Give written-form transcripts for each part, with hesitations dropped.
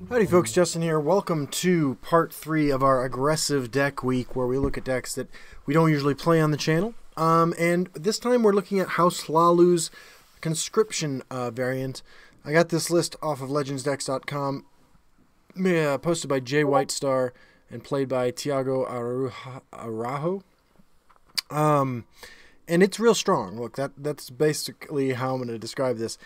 Howdy folks, Justin here. Welcome to part 3 of our aggressive deck week, where we look at decks that we don't usually play on the channel. And this time we're looking at House Hlaalu's Conscription variant. I got this list off of legendsdecks.com, posted by Jay Whitestar and played by Tiago Araujo. And it's real strong. Look, that's basically how I'm going to describe this.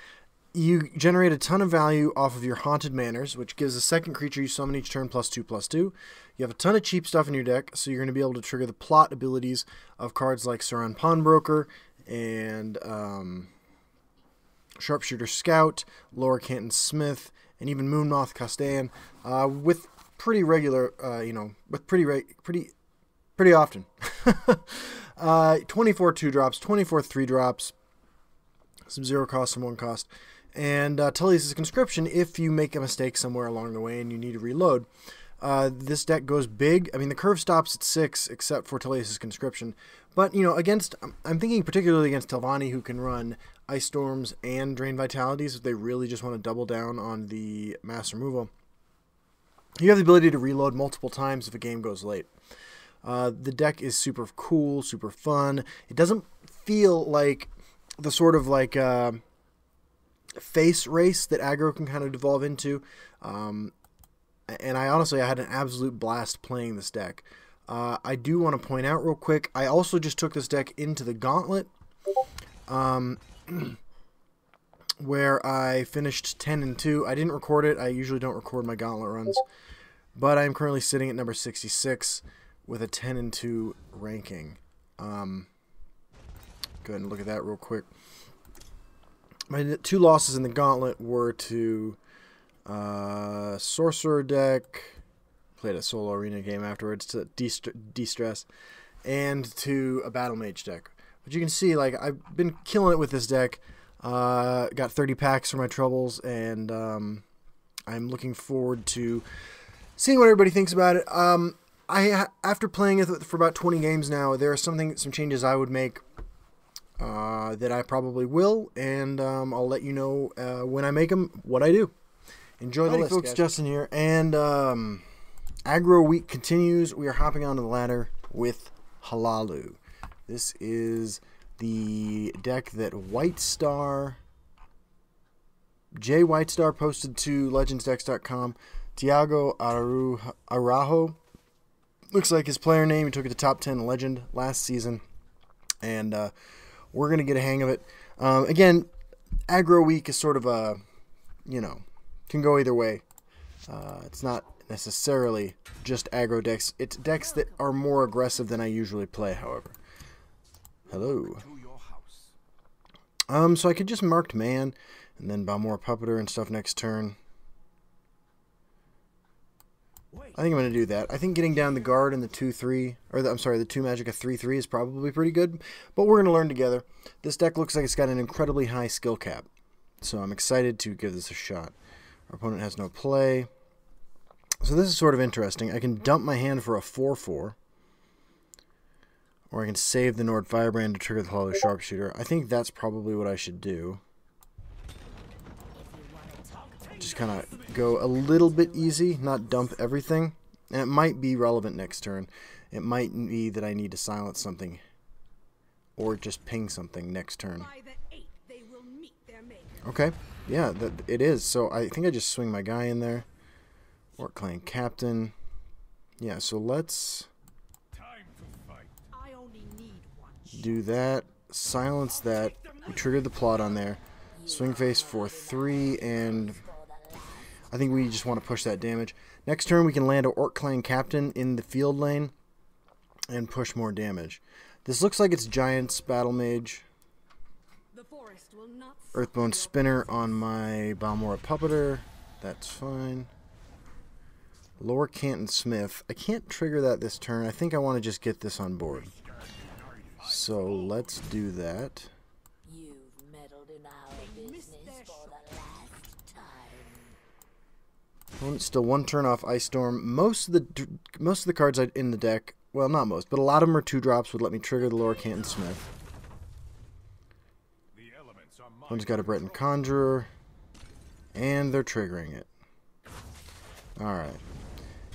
You generate a ton of value off of your Haunted Manors, which gives the second creature you summon each turn +2/+2. You have a ton of cheap stuff in your deck, so you're going to be able to trigger the plot abilities of cards like Saran Pawnbroker and Sharpshooter Scout, Lower Canton Smith, and even Moonmoth Castan, with pretty regular, pretty often. 24 2-drops, 24 3-drops, some 0 cost, some 1 cost. And Tullius' Conscription, if you make a mistake somewhere along the way and you need to reload. This deck goes big. I mean, the curve stops at 6, except for Tullius' Conscription. But, you know, I'm thinking particularly against Telvanni, who can run Ice Storms and Drain Vitalities if they really just want to double down on the mass removal. You have the ability to reload multiple times if a game goes late. The deck is super cool, super fun. It doesn't feel like the sort of like face race that aggro can kind of devolve into. And I had an absolute blast playing this deck. I do want to point out real quick, I also just took this deck into the Gauntlet, where I finished 10-2. I didn't record it. I usually don't record my Gauntlet runs, but I'm currently sitting at number 66 with a 10-2 ranking. Go ahead and look at that real quick. My 2 losses in the Gauntlet were to Sorcerer deck, played a solo arena game afterwards to de-stress, and to a Battle Mage deck. But you can see, like, I've been killing it with this deck. Got 30 packs for my troubles, and I'm looking forward to seeing what everybody thinks about it. After playing it for about 20 games now, there are some changes I would make that I probably will, and I'll let you know when I make them, what I do. Enjoy the list, folks. Guys. Justin here, and Aggro Week continues. We are hopping onto the ladder with Hlaalu. This is the deck that Jay Whitestar posted to legendsdecks.com. Tiago Araujo. Looks like his player name. He took it to top 10 Legend last season. And we're going to get a hang of it. Again, Aggro Week is sort of a, can go either way. It's not necessarily just aggro decks. It's decks that are more aggressive than I usually play, however. Hello. So I could just Marked Man and then Balmora Puppeter and stuff next turn. I think I'm going to do that. I think getting down the guard and the 2/3, the 2 magic, a 3/3 is probably pretty good, but we're going to learn together. This deck looks like it's got an incredibly high skill cap, so I'm excited to give this a shot. Our opponent has no play, so this is sort of interesting. I can dump my hand for a 4/4, or I can save the Nord Firebrand to trigger the Hlaalu Sharpshooter. I think that's probably what I should do. Just kind of go a little bit easy, not dump everything. And it might be relevant next turn. It might be that I need to silence something or just ping something next turn. Okay, yeah, it is. So I think I just swing my guy in there. Orc Clan Captain. Yeah, so let's do that. Silence that. We triggered the plot on there. Swing face for 3, and I think we just want to push that damage. Next turn, we can land an Orc Clan Captain in the field lane and push more damage. This looks like it's Giant's Battle Mage. Earthbone Spinner on my Balmora Puppeter. That's fine. Lower Canton Smith. I can't trigger that this turn. I think I want to just get this on board. So let's do that. Still 1 turn off Ice Storm. Most of the cards in the deck well, not most, but a lot of them are 2-drops, would let me trigger the Lower Canton Smith. One's got a Breton Conjurer, and they're triggering it. Alright.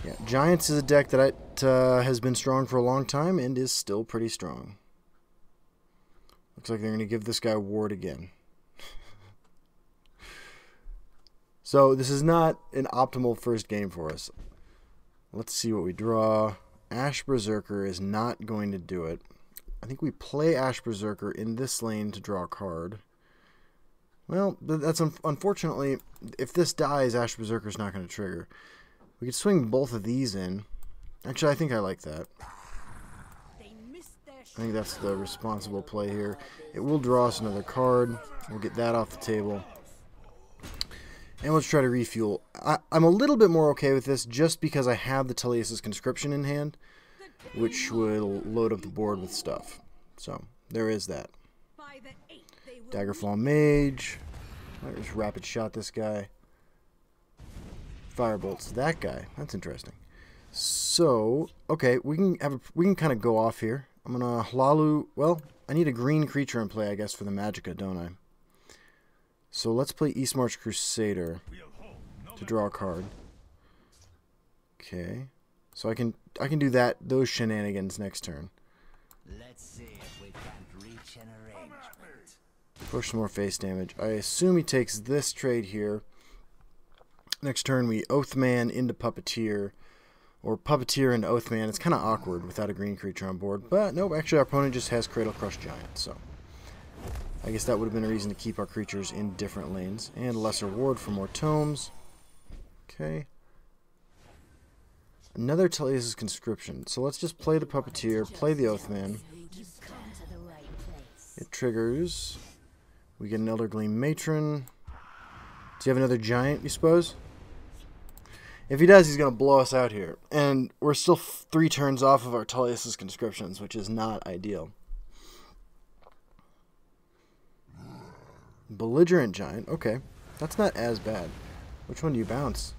Yeah, Giants is a deck that has been strong for a long time and is still pretty strong. Looks like they're going to give this guy Ward again. So this is not an optimal first game for us. Let's see what we draw. Ash Berserker is not going to do it. I think we play Ash Berserker in this lane to draw a card. Well, that's unfortunately, if this dies, Ash Berserker's not going to trigger. We could swing both of these in. Actually, I think I like that. I think that's the responsible play here. It will draw us another card. We'll get that off the table. And let's try to refuel. I'm a little bit more okay with this just because I have the Teleus' Conscription in hand, which will load up the board with stuff. So, there is that. Daggerfall Mage. I'll just rapid shot this guy. Firebolts that guy. That's interesting. So, okay, we can kind of go off here. I'm gonna Hlaalu. Well, I need a green creature in play, I guess, for the Magicka, don't I? So let's play Eastmarch Crusader to draw a card. Okay, so I can do those shenanigans next turn. Let's see if we can't reach an arrangement. Push some more face damage. I assume he takes this trade here. Next turn we Oathman into Puppeteer, or Puppeteer into Oathman. It's kind of awkward without a green creature on board, but nope. Actually, our opponent just has Cradle Crush Giant, so I guess that would have been a reason to keep our creatures in different lanes. And Lesser Ward for more tomes. Okay. Another Teleus' Conscription. So let's just play the Puppeteer, play the Oathman. It triggers. We get an Elder Gleam Matron. Does he have another Giant, you suppose? If he does, he's going to blow us out here. And we're still 3 turns off of our Teleus' Conscriptions, which is not ideal. Belligerent Giant. Okay. That's not as bad. Which one do you bounce?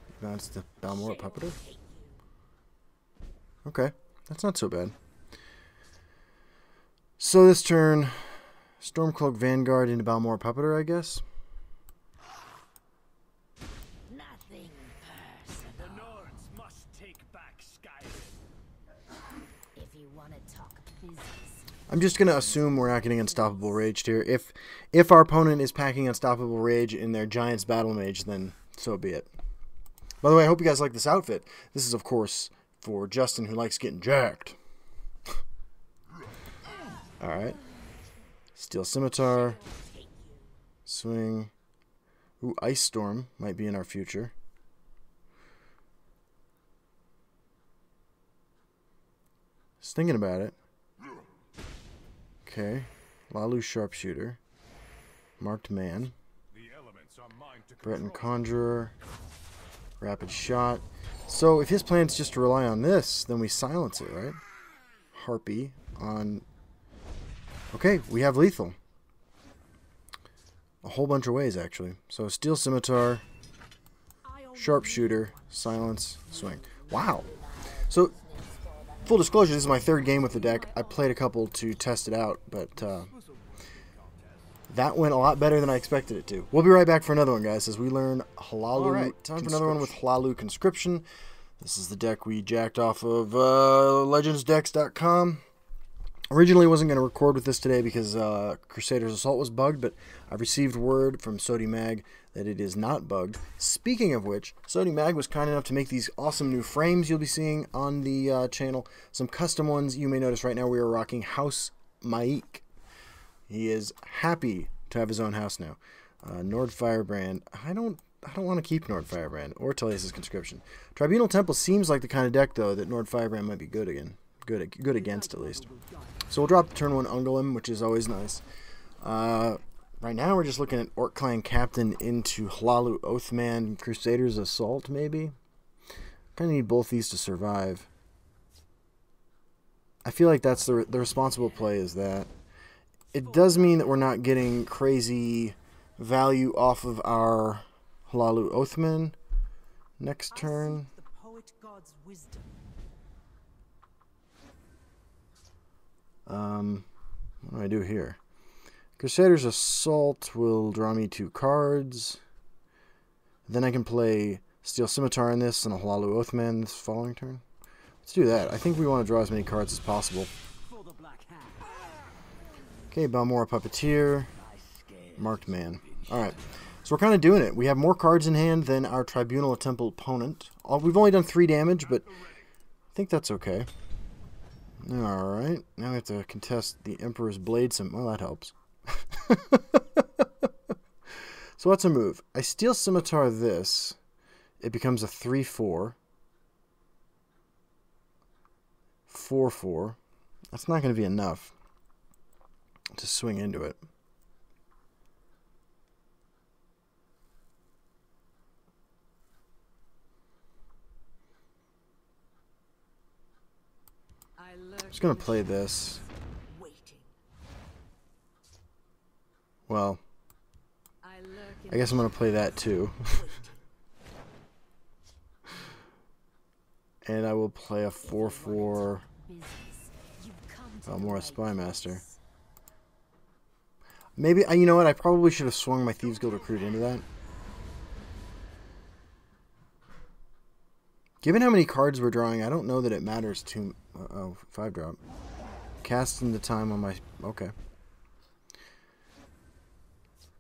You bounce the Balmora Puppeter? Okay. That's not so bad. So this turn, Stormcloak Vanguard into Balmora Puppeter, I guess. Nothing personal. The Nords must take back Skyrim. If you want to talk business. I'm just going to assume we're not getting Unstoppable Raged here. If our opponent is packing Unstoppable Rage in their Giants Battle Mage, then so be it. By the way, I hope you guys like this outfit. This is, of course, for Justin, who likes getting jacked. Alright. Steel Scimitar. Swing. Ooh, Ice Storm might be in our future. Just thinking about it. Okay. Hlaalu Sharpshooter. Marked Man. Breton Conjurer. Rapid Shot. So if his plan's just to rely on this, then we silence it, right? Harpy on... Okay, we have lethal. A whole bunch of ways, actually. So Steel Scimitar, Sharpshooter, Silence, Swing. Wow. So, full disclosure, this is my 3rd game with the deck. I played a couple to test it out, but that went a lot better than I expected it to. We'll be right back for another one, guys, as we learn Hlaalu. Alright, time for another one with Hlaalu Conscription. This is the deck we jacked off of legendsdecks.com. Originally wasn't going to record with this today because Crusader's Assault was bugged, but I've received word from Sody Mag that it is not bugged. Speaking of which, Sody Mag was kind enough to make these awesome new frames you'll be seeing on the channel. Some custom ones you may notice right now. We are rocking House Maik. He is happy to have his own house now. Nord Firebrand. I don't want to keep Nord Firebrand or Teleus' Conscription. Tribunal Temple seems like the kind of deck though that Nord Firebrand might be good again. Good against, at least. So we'll drop the turn 1 Ungolem, which is always nice. Right now we're just looking at Orc Clan Captain into Hlaalu Oathman Crusader's Assault, maybe? Kind of need both these to survive. I feel like that's the responsible play is that. It does mean that we're not getting crazy value off of our Hlaalu Oathman next turn. What do I do here? Crusader's Assault will draw me 2 cards. Then I can play Steel Scimitar in this and a Hlaalu Oathman this following turn. Let's do that. I think we want to draw as many cards as possible. Okay, Balmora Puppeteer. Marked Man. Alright, so we're kind of doing it. We have more cards in hand than our Tribunal of Temple opponent. We've only done 3 damage, but I think that's okay. Alright, now we have to contest the Emperor's Blade. Well, that helps. So what's a move? I Steel Scimitar this. It becomes a 3/4. 4/4. That's not going to be enough to swing into it. I'm just going to play this. Well, I guess I'm going to play that too. And I will play a 4/4 more a Spymaster. Maybe, you know what, I probably should have swung my Thieves Guild Recruit into that. Given how many cards we're drawing, I don't know that it matters too. Oh, 5-drop. Casting the time on my... Okay.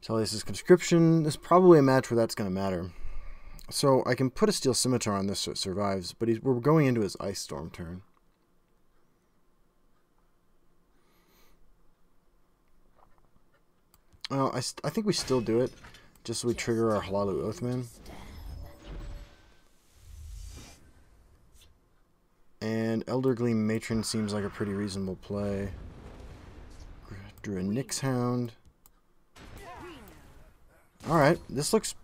Tullius's Conscription. This is probably a match where that's going to matter. So I can put a Steel Scimitar on this so it survives, but we're going into his Ice Storm turn. Well, I think we still do it, just so we trigger our Hlaalu Oathman. And Elder Gleam Matron seems like a pretty reasonable play. Drew a Nyx Hound. Alright, this looks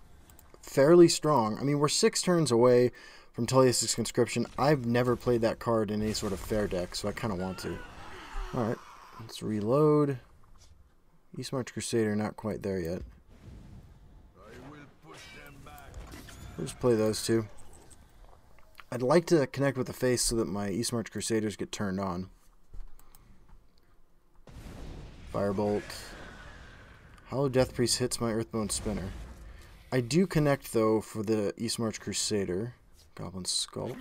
fairly strong. I mean, we're 6 turns away from Tullius's Conscription. I've never played that card in any sort of fair deck, so I kind of want to. Alright, let's reload. East March Crusader, not quite there yet. We'll just play those 2. I'd like to connect with the face so that my East March Crusaders get turned on. Firebolt. Hollow Death Priest hits my Earthbone Spinner. I do connect, though, for the East March Crusader. Goblin Skulk.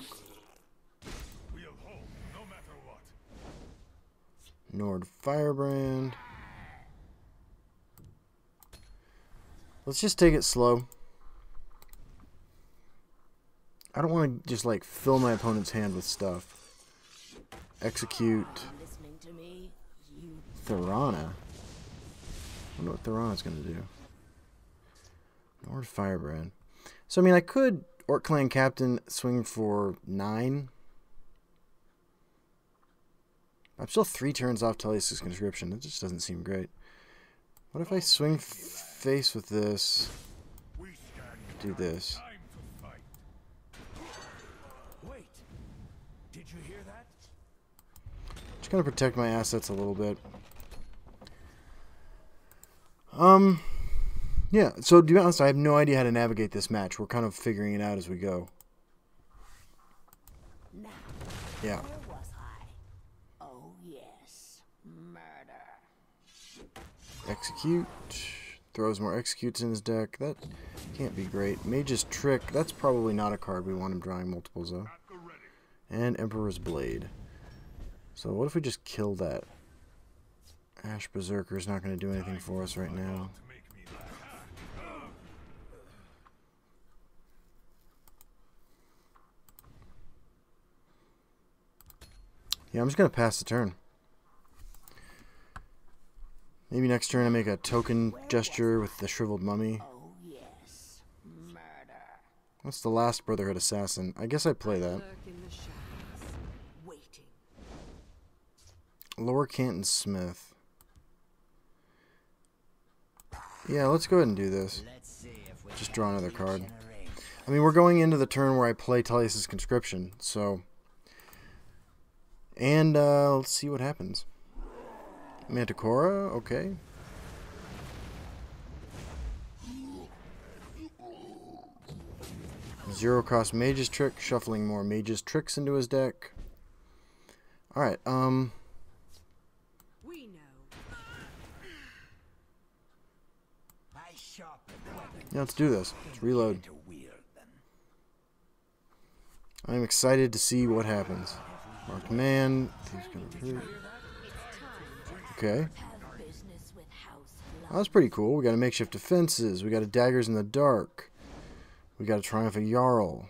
Nord Firebrand. Let's just take it slow. I don't want to just, like, fill my opponent's hand with stuff. Execute. Thorana. I wonder what Thorana's going to do. Nord Firebrand. So, I mean, I could Orc Clan Captain swing for 9. I'm still 3 turns off Tullius's Conscription. That just doesn't seem great. What if I swing face with this? Do this. Just gonna protect my assets a little bit. Yeah, so to be honest, I have no idea how to navigate this match. We're kind of figuring it out as we go. Yeah. Oh yes, murder. Execute. Throws more executes in his deck. That can't be great. Mage's Trick. That's probably not a card we want him drawing multiples of. And Emperor's Blade. So what if we just kill that? Ash Berserker's not going to do anything for us right now. Yeah, I'm just going to pass the turn. Maybe next turn I make a token gesture with the Shriveled Mummy. Oh yes, murder. What's the last Brotherhood Assassin? I guess I play that. Lower Canton Smith. Yeah, let's go ahead and do this. Just draw another card. I mean, we're going into the turn where I play Tullius's Conscription, so... And, let's see what happens. Manticora, okay. Zero cost Mage's Trick, shuffling more Mage's Tricks into his deck. Alright, Yeah, let's do this. Let's reload. I'm excited to see what happens. Marked man. Okay. Oh, that's pretty cool. We got a makeshift defenses. We got a daggers in the dark. We got a triumph of Jarl.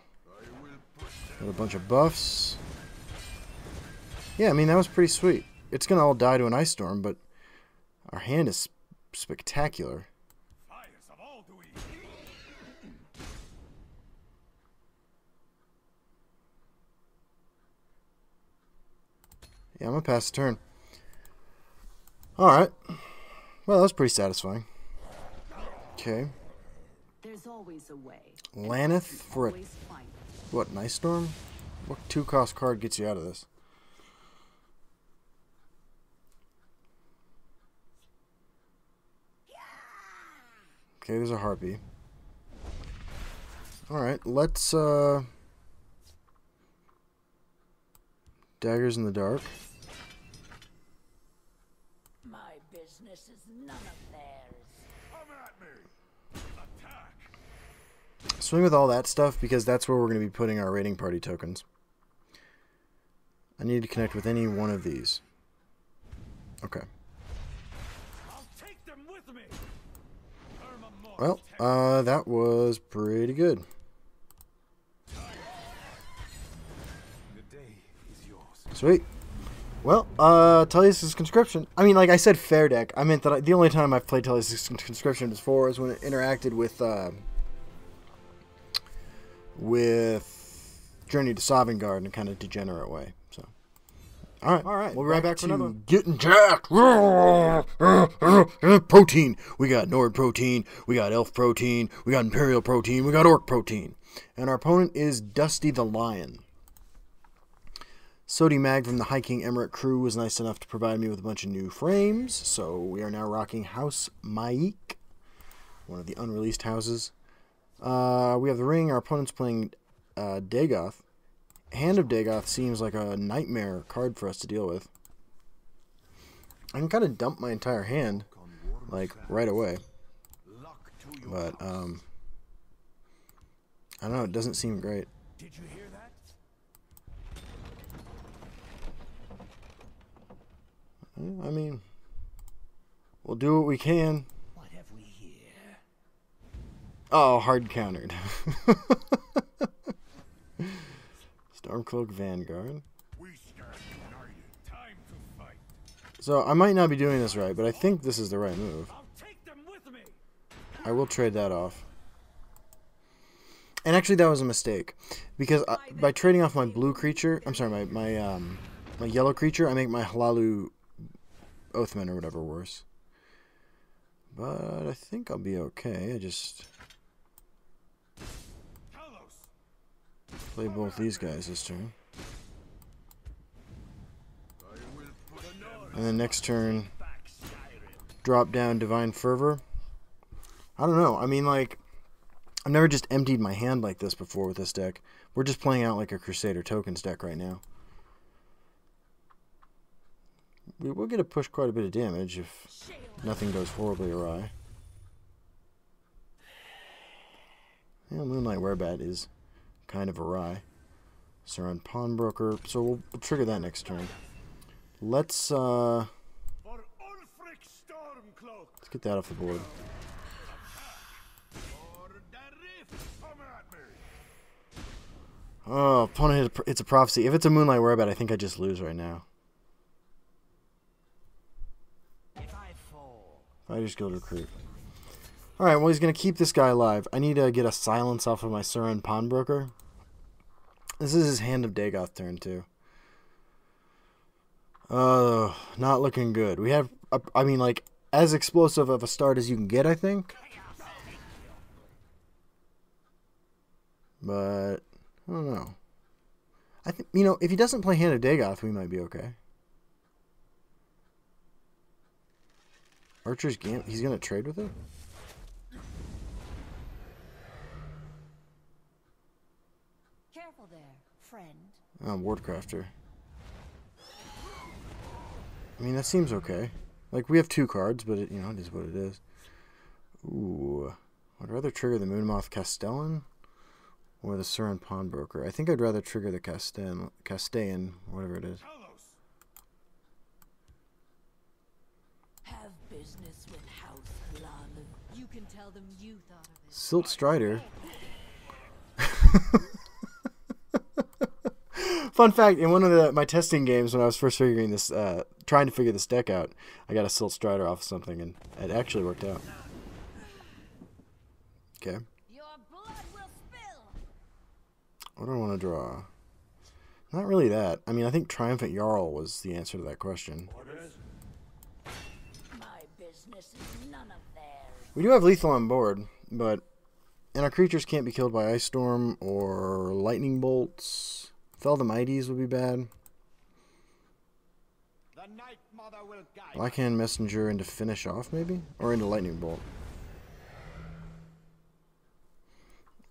Got a bunch of buffs. Yeah, I mean, that was pretty sweet. It's going to all die to an ice storm, but our hand is spectacular. Yeah, I'm going to pass the turn. Alright. Well, that was pretty satisfying. Okay. There's always a way. Laneth for a... What, an ice storm? What 2-cost card gets you out of this? Okay, there's a harpy. Alright, let's, daggers in the dark. My business is none of theirs. Come at me! Attack! Swing with all that stuff because that's where we're going to be putting our raiding party tokens. I need to connect with any one of these. Okay. I'll take them with me! Well, that was pretty good. The day is yours. Sweet. Well, Tullius's Conscription. I mean, like I said, fair deck. I meant that the only time I've played Tullius's Conscription before is when it interacted with Journey to Sovngarde in a kind of degenerate way. So, all right, we'll be right back for another one. Getting jacked. Protein. We got Nord protein. We got Elf protein. We got Imperial protein. We got Orc protein. And our opponent is Dusty the Lion. Sodi Mag from the Hiking Emirate crew was nice enough to provide me with a bunch of new frames. So we are now rocking House Maik, one of the unreleased houses. We have the ring. Our opponent's playing Dagoth. Hand of Dagoth seems like a nightmare card for us to deal with. I can kind of dump my entire hand, like, right away. But, I don't know, it doesn't seem great. Did you hear that? I mean, we'll do what we can. What have we here? Oh, hard countered. Stormcloak Vanguard. We stand united. Time to fight. So, I might not be doing this right, but I think this is the right move. I'll take them with me. I will trade that off. And actually, that was a mistake. Because by trading off my blue creature... I'm sorry, my yellow creature, I make my Hlaalu Oathman or whatever worse. But I think I'll be okay. I just... play both these guys this turn. And then next turn, drop down Divine Fervor. I don't know. I mean, like, I've never just emptied my hand like this before with this deck. We're just playing out like a Crusader Tokens deck right now. We will get to push quite a bit of damage if nothing goes horribly awry. Yeah, Moonlight Werebat is kind of awry. Sauron Pawnbroker. So we'll trigger that next turn. Let's get that off the board. Oh, opponent it's a prophecy. If it's a Moonlight Werebat, I think I just lose right now. Fighter's Guild Recruit. Alright, well, he's going to keep this guy alive. I need to get a silence off of my Sauron Pawnbroker. This is his Hand of Dagoth turn, too. Not looking good. We have, I mean, like, as explosive of a start as you can get, I think. But, I don't know. I think, you know, if he doesn't play Hand of Dagoth, we might be okay. Archer's Gam, he's going to trade with it? Careful there, friend. Wardcrafter. I mean, that seems okay. Like, we have 2 cards, but it, you know, it is what it is. Ooh. I'd rather trigger the Moonmoth Castellan or the Surin Pawnbroker. I think I'd rather trigger the Castellan, whatever it is. Have business with House Hlaalu. You can tell them you thought of it. Silt Strider. Fun fact, in one of my testing games when I was first figuring this, trying to figure this deck out, I got a Silt Strider off of something, and it actually worked out. Okay. Your blood will spill. What do I want to draw? Not really that. I mean, I think Triumphant Jarl was the answer to that question. My business is none of theirs. We do have lethal on board, and our creatures can't be killed by Ice Storm or Lightning Bolts. Fell the Mighties would be bad. The Night Mother will guide. Blackhand Messenger into Finish Off, maybe? Or into Lightning Bolt.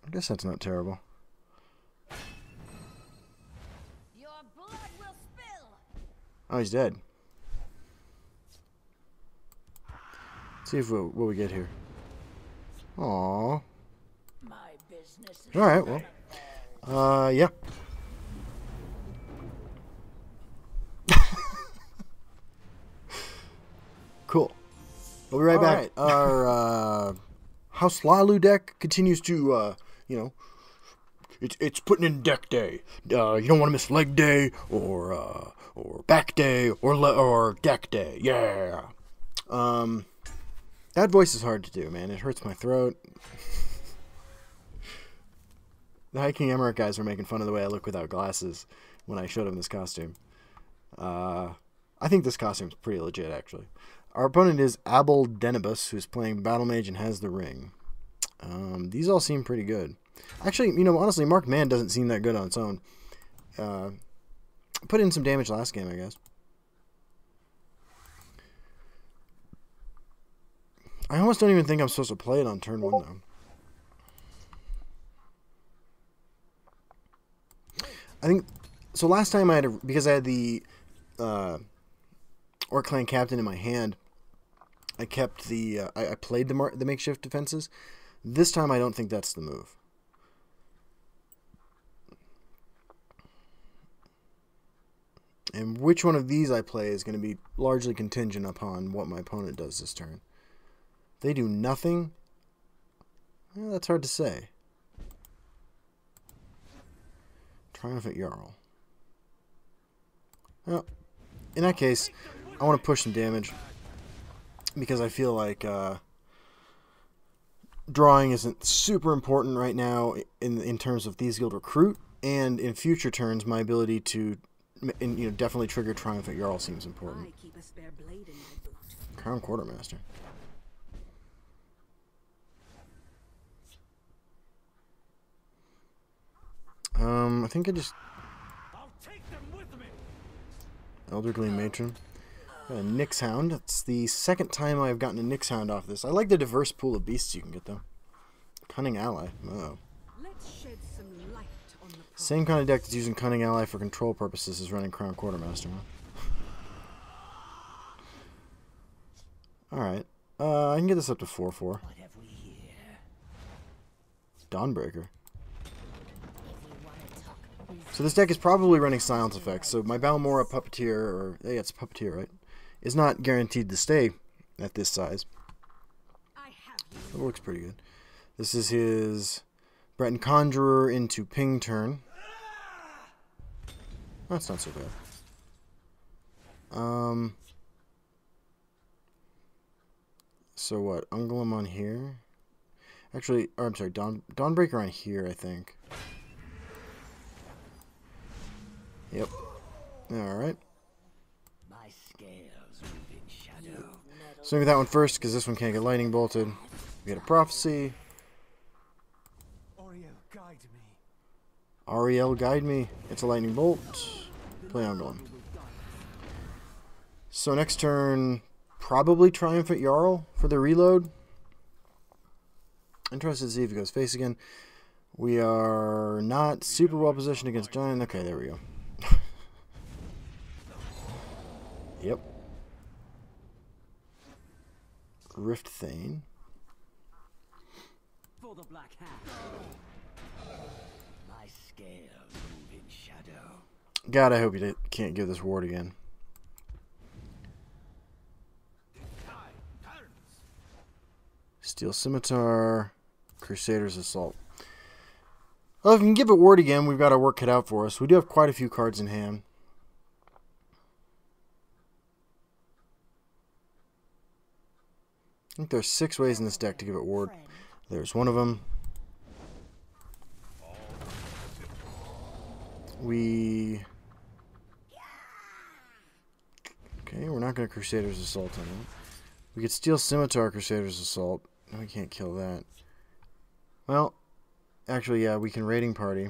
I guess that's not terrible. Your blood will spill. Oh, he's dead. Let's see if what we get here. Aww. My business is Alright, well. Yeah. Cool. We'll be right back. Right. Our House Hlaalu deck continues to, you know, it's putting in deck day. You don't want to miss leg day or back day or deck day. Yeah. That voice is hard to do, man. It hurts my throat. The Hiking Emirate guys were making fun of the way I look without glasses when I showed them this costume. I think this costume's pretty legit, actually. Our opponent is Abel Denibus, who's playing Battle Mage and has the ring. These all seem pretty good. Actually, you know, honestly, Marked Man doesn't seem that good on its own. Put in some damage last game, I guess. I almost don't even think I'm supposed to play it on turn 1, though. I think... So last time I had... because I had the Orc Clan Captain in my hand, I kept the... I played the makeshift defenses. This time I don't think that's the move. And which one of these I play is going to be largely contingent upon what my opponent does this turn. If they do nothing, well, that's hard to say. Triumphant Jarl. Well, in that case, I want to push some damage because I feel like drawing isn't super important right now in terms of Thieves Guild Recruit, and in future turns, my ability to definitely trigger Triumphant Jarl seems important. I keep a spare blade in my boot. Crown Quartermaster. I think I just... I'll take them with me. Elder Gleam Matron. Got a Nyx Hound. That's the second time I've gotten a Nyx Hound off this. I like the diverse pool of beasts you can get, though. Cunning Ally. Oh. Let's shed some light on the problem. Same kind of deck that's using Cunning Ally for control purposes as running Crown Quartermaster. Alright. I can get this up to 4/4. What have we here? Dawnbreaker. So this deck is probably running silence effects, so my Balmora Puppeteer, or yeah, it's Puppeteer, right, is not guaranteed to stay at this size. It looks pretty good. This is his Breton Conjurer into ping turn. That's not so bad. So what? Ungulum on here. Actually, or I'm sorry, Dawnbreaker on here, I think. Yep. Alright. My scales move in shadow. Swing with that one first, because this one can't get lightning bolted. We get a Prophecy. Oriel, guide me. Ariel, guide me. It's a lightning bolt. Play Ungulum. So next turn, probably Triumphant Jarl for the reload. Interested to see if he goes face again. We are not super well positioned against Giant. Okay, there we go. Yep. Rift Thane. For the Black Hand. My scales move in shadow. God, I hope you can't give this ward again. Steel Scimitar, Crusader's Assault. Well, if we can give it ward again, we've got our work cut out for us. We do have quite a few cards in hand. I think there's 6 ways in this deck to give it ward. There's one of them. Okay, we're not going to Crusader's Assault on it. We could steal Scimitar Crusader's Assault. No, we can't kill that. Well, actually, yeah, we can Raiding Party.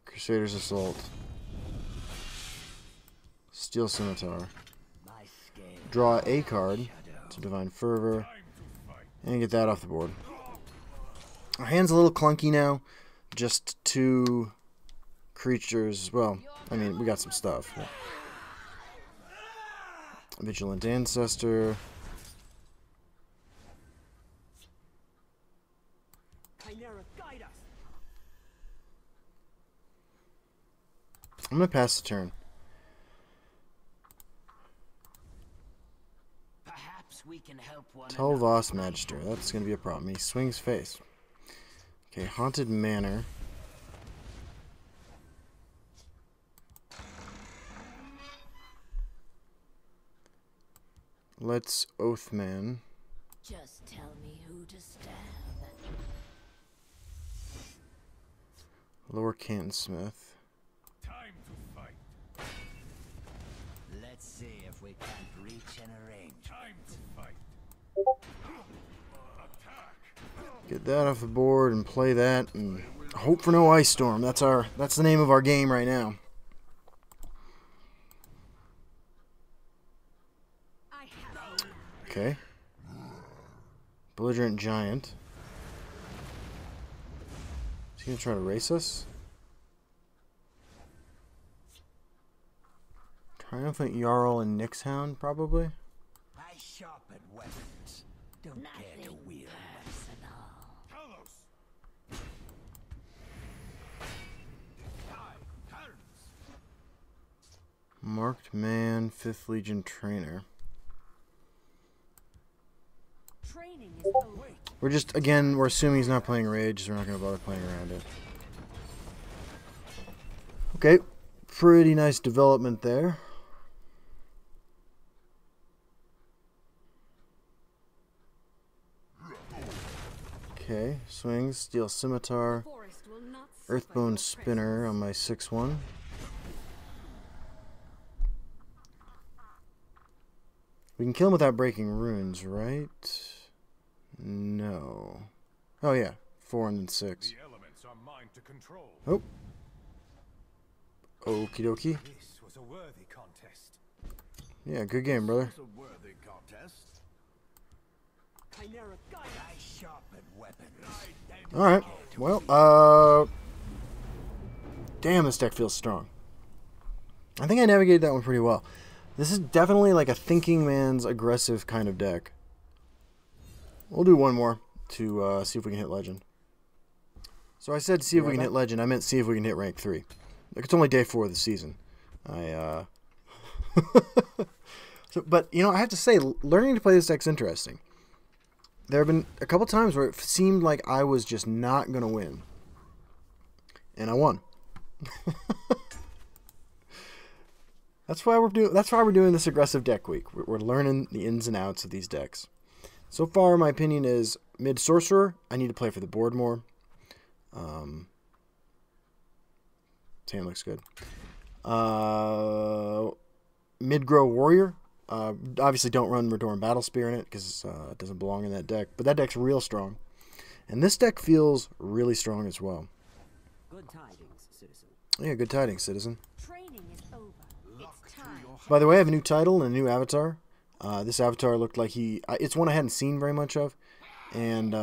Crusader's Assault. Steal Scimitar. Draw a card to Divine Fervor. And get that off the board. Our hand's a little clunky now. Just 2 creatures. Well, I mean, we got some stuff. Yeah. Vigilant Ancestor. I'm going to pass the turn. Perhaps we can help one Tell Voss Magister. That's going to be a problem. He swings face. Okay, Haunted Manor. Let's Oathman. Just tell me who to stab. Lower Canton Smith. Time to fight. Let's see if we can't reach an arrangement. Time to fight. Attack. Get that off the board and play that and hope for no Ice Storm. That's the name of our game right now. Okay. Belligerent Giant. Is he gonna try to race us? Triumphant Jarl and Nixhound, probably. I sharpen weapons. Don't care to wield weapons. Talos. Turns. Marked Man, 5th Legion Trainer. Training is over. We're just, again, we're assuming he's not playing Rage, so we're not going to bother playing around it. Okay, pretty nice development there. Okay, swings, Steel Scimitar, Forest will not Earthbone Spinner on my 6/1. We can kill him without breaking runes, right? No. Oh yeah, 4 and then 6. The elements are mine to control. Oh. Okie dokie. This was a worthy contest. Yeah, good game, brother. It's a worthy contest. Chimera Gaia. I sharpen weapons. Alright. Well, damn, this deck feels strong. I think I navigated that one pretty well. This is definitely like a thinking man's aggressive kind of deck. We'll do one more to see if we can hit Legend. So I said see if we can hit Legend. I meant see if we can hit rank 3. Like, it's only day 4 of the season. But, you know, I have to say, learning to play this deck's interesting. There have been a couple times where it seemed like I was just not going to win. And I won. That's why we're doing this aggressive deck week. We're learning the ins and outs of these decks. So far, my opinion is mid Sorcerer. I need to play for the board more. Tan looks good. Mid Grow Warrior. Obviously, don't run Redoran Battle Spear in it because it doesn't belong in that deck. But that deck's real strong, and this deck feels really strong as well. Good tidings, citizen. Yeah, good tidings, citizen. Training is over. It's time. By the way, I have a new title and a new avatar. This avatar looked like it's one I hadn't seen very much of. And,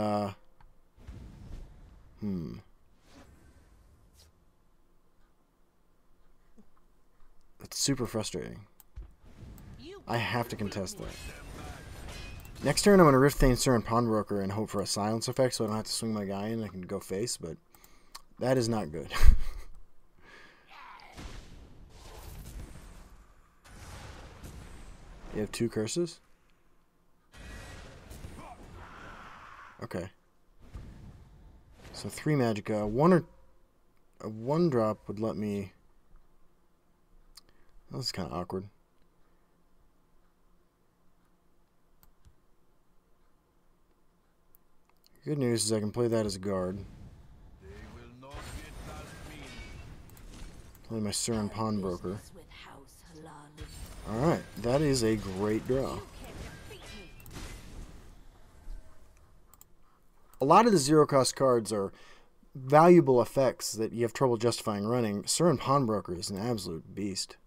It's super frustrating. I have to contest that. Next turn, I'm going to Rift Thane, Sur, and Pawnbroker and hope for a silence effect so I don't have to swing my guy in. I can go face, but that is not good. You have 2 curses? Okay. So 3 Magicka. A 1-drop would let me... This is kind of awkward. Good news is I can play that as a guard. Play my Sur and Pawnbroker. Alright, that is a great draw. A lot of the zero-cost cards are valuable effects that you have trouble justifying running. Sur and Pawnbroker is an absolute beast.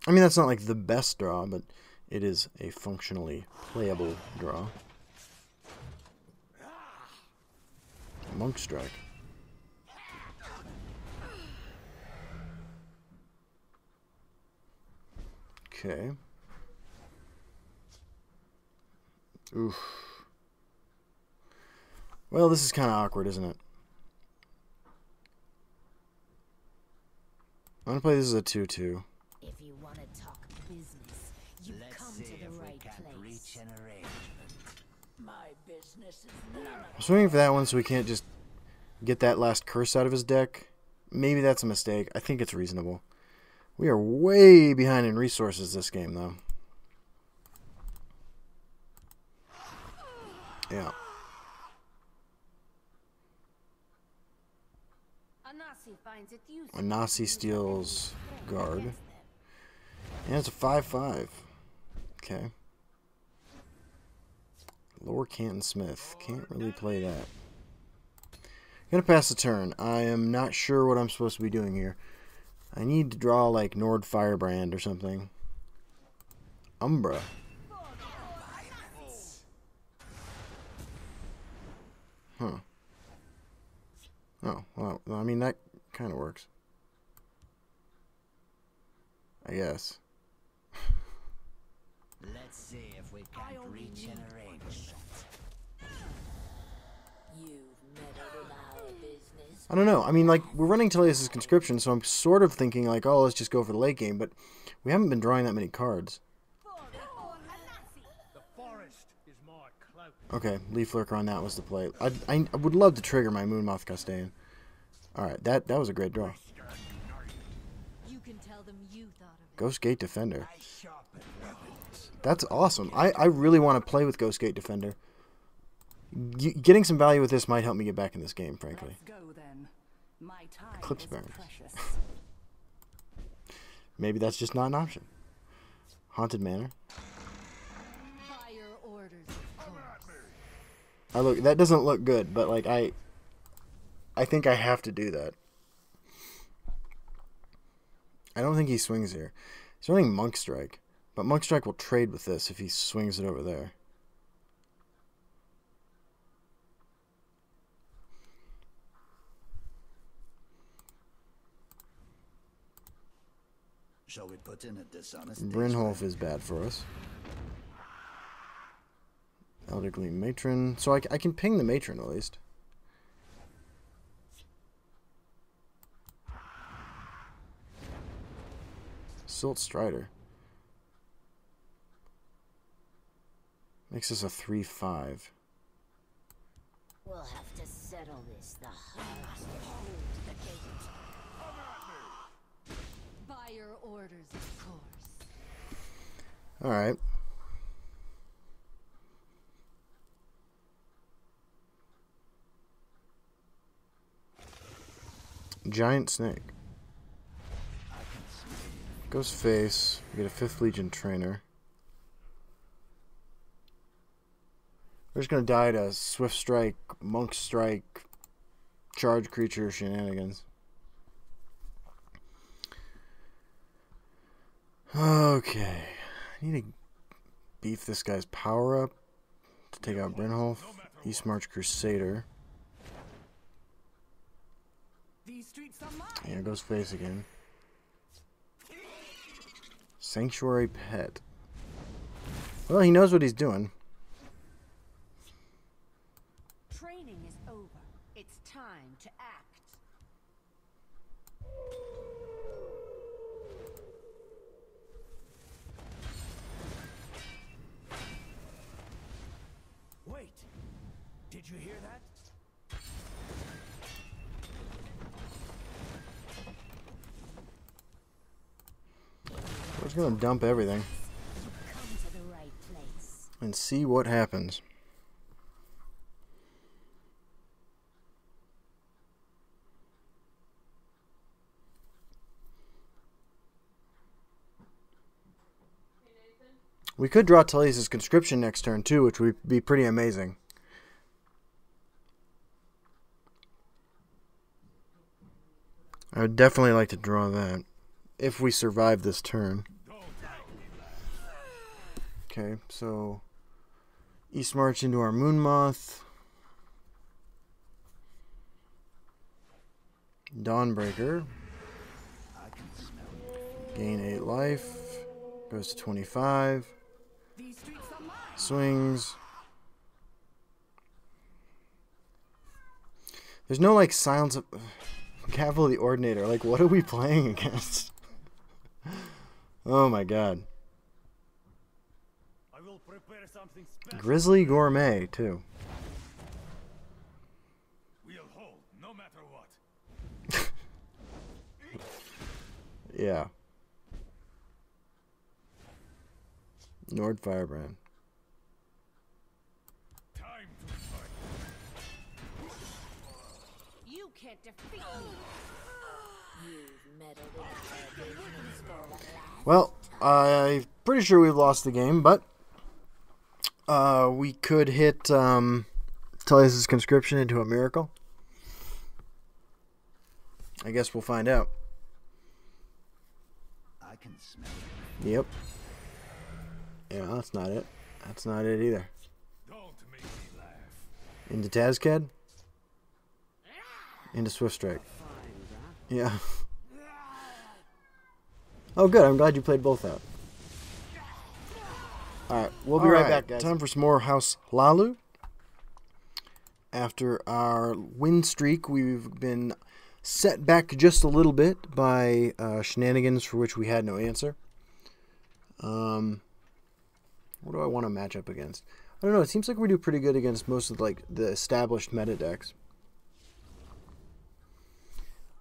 I mean, that's not like the best draw, but it is a functionally playable draw. Monk Strike. Okay. Oof. Well, this is kind of awkward, isn't it? I'm going to play this as a 2/2. If you want to talk business, you come to the right place. My business is none of I'm swinging for that one so we can't just get that last curse out of his deck. Maybe that's a mistake. I think it's reasonable. We are way behind in resources this game, though. Yeah. Anasi steals guard. And it's a 5/5. Okay. Lower Canton Smith. Can't really play that. Gonna pass the turn. I am not sure what I'm supposed to be doing here. I need to draw like Nord Firebrand or something. Umbra. Huh. Oh, well, I mean, that kind of works. I guess. Let's see if we can regenerate. you've meddled in our business. I don't know. I mean, like, we're running Teleus' Conscription, so I'm sort of thinking, like, oh, let's just go for the late game, but we haven't been drawing that many cards. The forest is my cloak. Okay, Leaf Lurker on that was the play. I would love to trigger my Moonmoth Castellan. Alright, that was a great draw. You can tell them you thought of it. Ghost Gate Defender. That's awesome. I really want to play with Ghost Gate Defender. Getting some value with this might help me get back in this game, frankly. Let's go then. My time Eclipse is Barons. precious. Maybe that's just not an option. Haunted Manor. By your orders, of course. That doesn't look good, but like I think I have to do that. I don't think he swings here. He's running Monk Strike, but Monk Strike will trade with this if he swings it over there. Shall we put in a dishonest Brynholf is bad for us. Elder Gleam Matron. So I can ping the Matron at least. Silt Strider. Makes us a 3/5. We'll have to settle this the hard way. By your orders, of course. Alright. Giant Snake. Goes face. We get a 5th Legion trainer. We're just gonna die to Swift Strike, Monk Strike, Charge Creature shenanigans. Okay. I need to beef this guy's power up to take out Brynholf. East March Crusader. These streets are mine. Here goes face again. Sanctuary pet. Well, he knows what he's doing. Training is over. It's time to act. Wait! Did you hear that? We're just gonna dump everything Come to the right place. and see what happens. We could draw Tullius' Conscription next turn too, which would be pretty amazing. I would definitely like to draw that if we survive this turn. Okay, so East March into our Moon Moth. Dawnbreaker. Gain 8 life. Goes to 25. These streets are mine. Swings. There's no like Silence of Cavalry of the Ordinator. Like, what are we playing against? Oh my god. I will prepare something special. Grizzly Gourmet too. We'll hold, no matter what. Yeah. Nord Firebrand. Time to fight. You can't defeat me. You've meddled in the business for the last. Well, I'm pretty sure we've lost the game, but we could hit Tullius' Conscription into a miracle. I guess we'll find out. I can smell it. Yep. Yeah, that's not it. That's not it either. Don't make me laugh. Into Tazcad? Into Swift Strike. Yeah. Oh, good. I'm glad you played both out. Alright, we'll be right back, guys. Time for some more House Hlaalu. After our win streak, we've been set back just a little bit by shenanigans for which we had no answer. What do I want to match up against? I don't know. It seems like we do pretty good against most of like the established meta decks.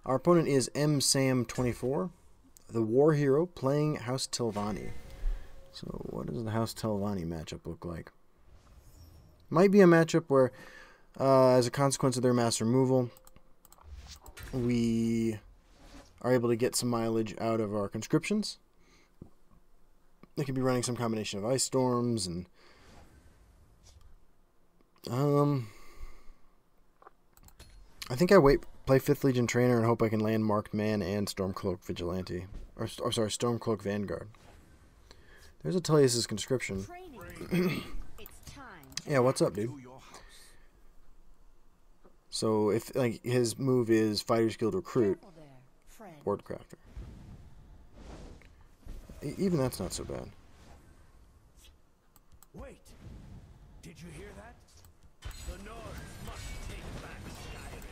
Our opponent is MSam24, the war hero playing House Telvanni. So what does the House Telvanni matchup look like? Might be a matchup where, as a consequence of their mass removal, we are able to get some mileage out of our conscriptions. They could be running some combination of Ice Storms and I think I play 5th Legion Trainer and hope I can land Marked Man and Stormcloak Vigilante. Or sorry, Stormcloak Vanguard. There's a Tullius' Conscription. It's time. Yeah, what's up, dude? So if like his move is Fighter's Guild Recruit, Careful there, friend. Board Crafter. Even that's not so bad. Wait! Did you hear that? The Nords must take back Skyrim.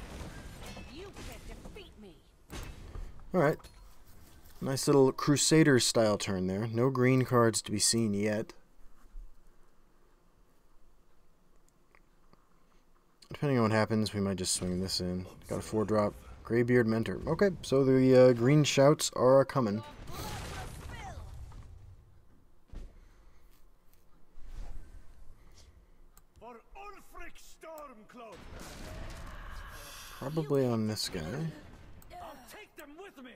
You can't defeat me. Alright. Nice little Crusader style turn there. No green cards to be seen yet. Depending on what happens, we might just swing this in. Got a 4-drop. Greybeard Mentor. Okay, so the green shouts are coming. For Ulfric Stormcloak. Probably on this guy, I'll take them with me.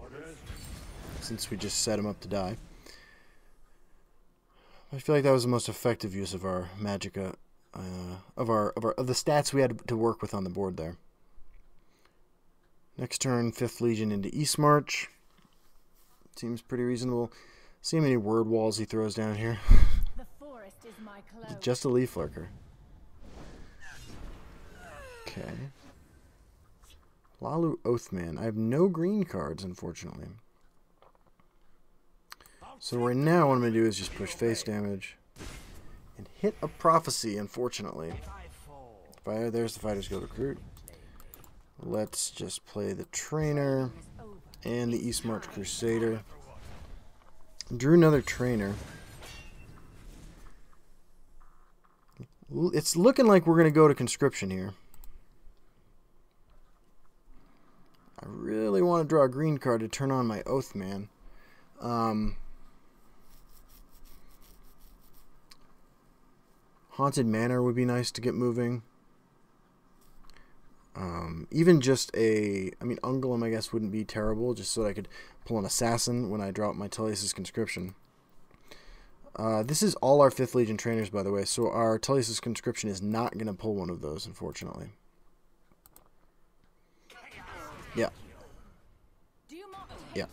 Orders. since we just set him up to die. I feel like that was the most effective use of our Magicka, of the stats we had to work with on the board there. Next turn, 5th Legion into East March. Seems pretty reasonable. See how many word walls he throws down here. The forest is my cloak. Just a Leaf Lurker. Okay. Hlaalu Oathman. I have no green cards, unfortunately. So right now what I'm going to do is just push face damage. And hit a prophecy, unfortunately. There's the Fighter's Guild Recruit. Let's just play the Trainer and the East March Crusader. Drew another Trainer. It's looking like we're going to go to Conscription here. I really want to draw a green card to turn on my Oathman. Haunted Manor would be nice to get moving. Even just I mean, Ungolem, I guess, wouldn't be terrible, just so that I could pull an Assassin when I drop my Tullius's Conscription. This is all our 5th Legion trainers, by the way, so our Tullius's Conscription is not going to pull one of those, unfortunately. Yeah. Yeah.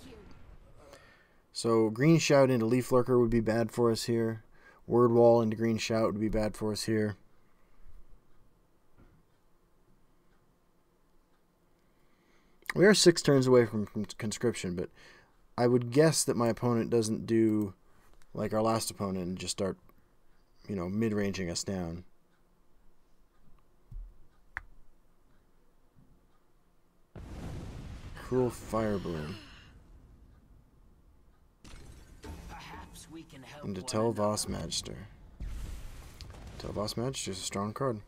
So, Green Shout into Leaf Lurker would be bad for us here. Word Wall into Green Shout would be bad for us here. We are 6 turns away from Conscription, but I would guess that my opponent doesn't do like our last opponent and just start, you know, mid-ranging us down. Cruel Fire Balloon. Into Tel'Vos Magister. Tel'Vos Magister is a strong card.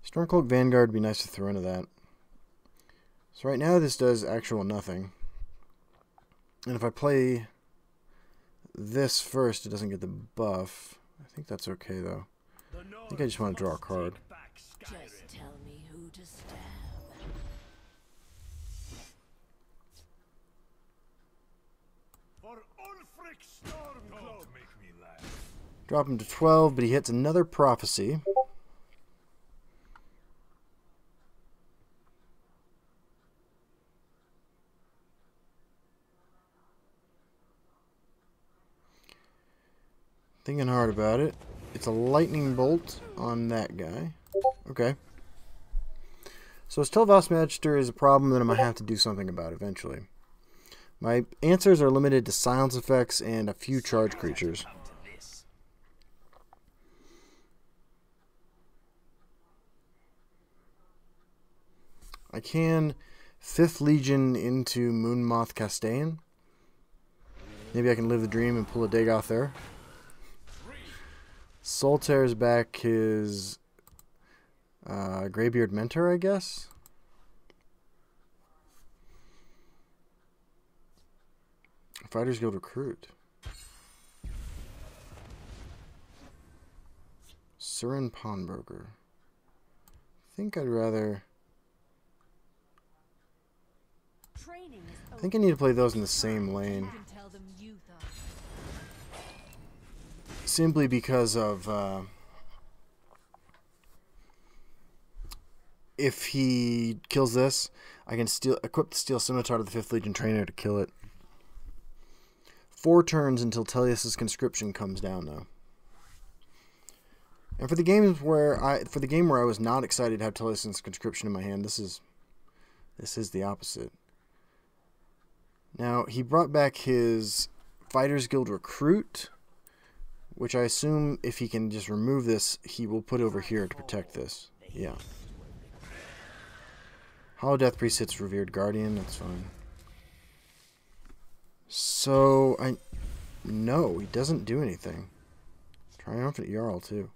Stormcloak Vanguard would be nice to throw into that. So right now this does actual nothing. And if I play this first, it doesn't get the buff. I think that's okay though. I think I just want to draw a card. Just tell me who to stab. For Ulfric Stormcloak. Make me laugh. Drop him to 12, but he hits another prophecy. Thinking hard about it. It's a lightning bolt on that guy. Okay. So his Tel'Vos Magister is a problem that I'm going to have to do something about eventually. My answers are limited to silence effects and a few charge creatures. I can 5th Legion into Moonmoth Castain. Maybe I can live the dream and pull a Dagoth there. Soltaire's back his Greybeard Mentor, I guess. Fighters Guild Recruit. Surin Pawnbroker. I think I'd rather... I think I need to play those in the same lane. Simply because of if he kills this, I can equip the Steel Scimitar to the 5th Legion Trainer to kill it. 4 turns until Tullius's Conscription comes down, though. And for the games where I was not excited to have Tullius's Conscription in my hand, this is the opposite. Now he brought back his Fighters Guild Recruit, which I assume if he can just remove this, he will put over here to protect this. Yeah. Hollow Death Priest hits Revered Guardian, that's fine. So, no, he doesn't do anything. Triumphant Jarl, too.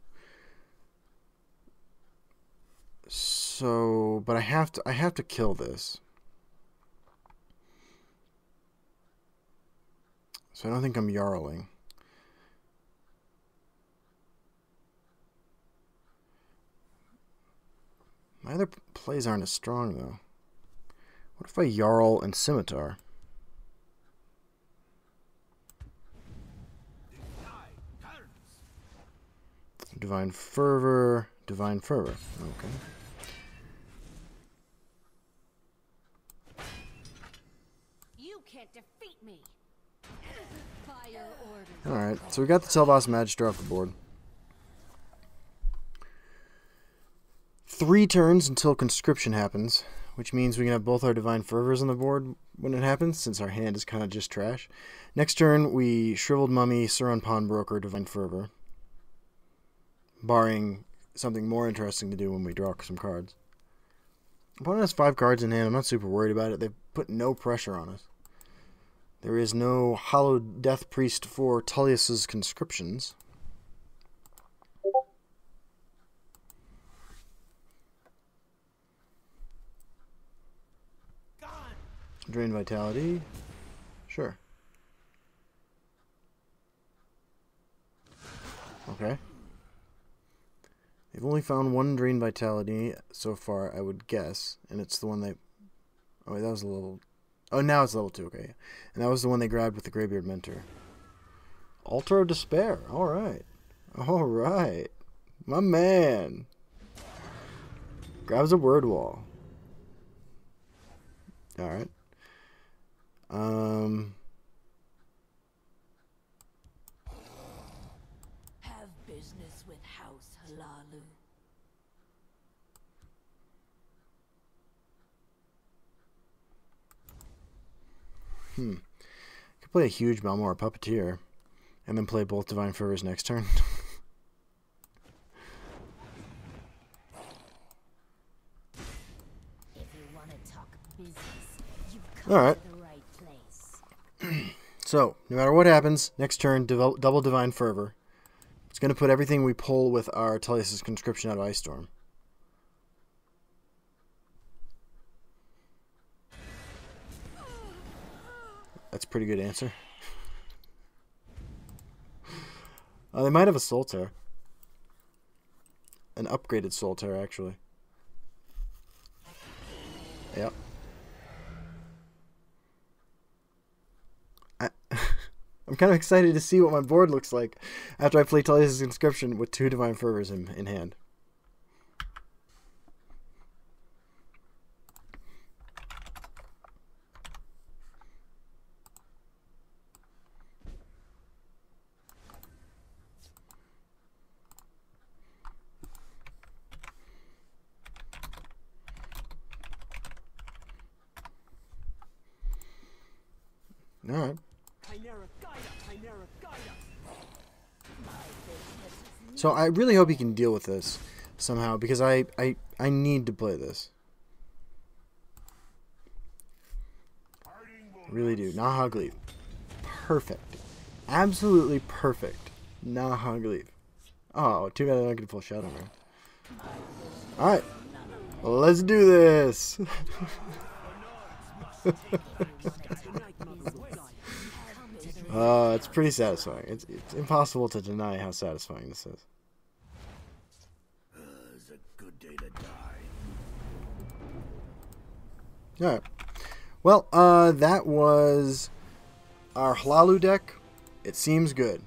So, but I have to kill this. So I don't think I'm Jarling. My other plays aren't as strong, though. What if I Jarl and Scimitar? Divine Fervor, Divine Fervor. Okay. You can't defeat me. Fire orders. Alright, so we got the Tel'Vos Magister off the board. 3 turns until Conscription happens, which means we can have both our Divine Fervors on the board when it happens, since our hand is kind of just trash. Next turn, we Shriveled Mummy, Suron Pawnbroker, Divine Fervor. Barring something more interesting to do when we draw some cards. Opponent has 5 cards in hand. I'm not super worried about it. They've put no pressure on us. There is no Hallowed Death Priest for Tullius's Conscriptions. Drain Vitality. Sure. Okay. They've only found 1 Drain Vitality so far, I would guess. And it's the one they... Oh, wait, that was a level... Oh, now it's level 2, okay. And that was the one they grabbed with the Greybeard Mentor. Altar of Despair. Alright. Alright. My man. Grabs a word wall. Alright. Have business with House Hlaalu. Could play a huge Balmora Puppeteer, and then play both Divine Fervors next turn. If you want to talk business, you've come Alright. to the right place. So, no matter what happens, next turn, double Divine Fervor. It's going to put everything we pull with our Tullius's Conscription out of Ice Storm. That's a pretty good answer. They might have a Soul Tear. An upgraded Soul Tear, actually. Yep. I'm kind of excited to see what my board looks like after I play Tullius's Conscription with 2 Divine Fervors in hand. Alright. So I really hope he can deal with this somehow, because I need to play this. I really do. Nahagleave. Perfect. Absolutely perfect. Nahagleave. Oh, too bad I don't get to pull Shadow Man. Alright. Let's do this. It's pretty satisfying. It's impossible to deny how satisfying this is. It's a good day to die. Alright. Well, that was our Hlaalu deck. It seems good.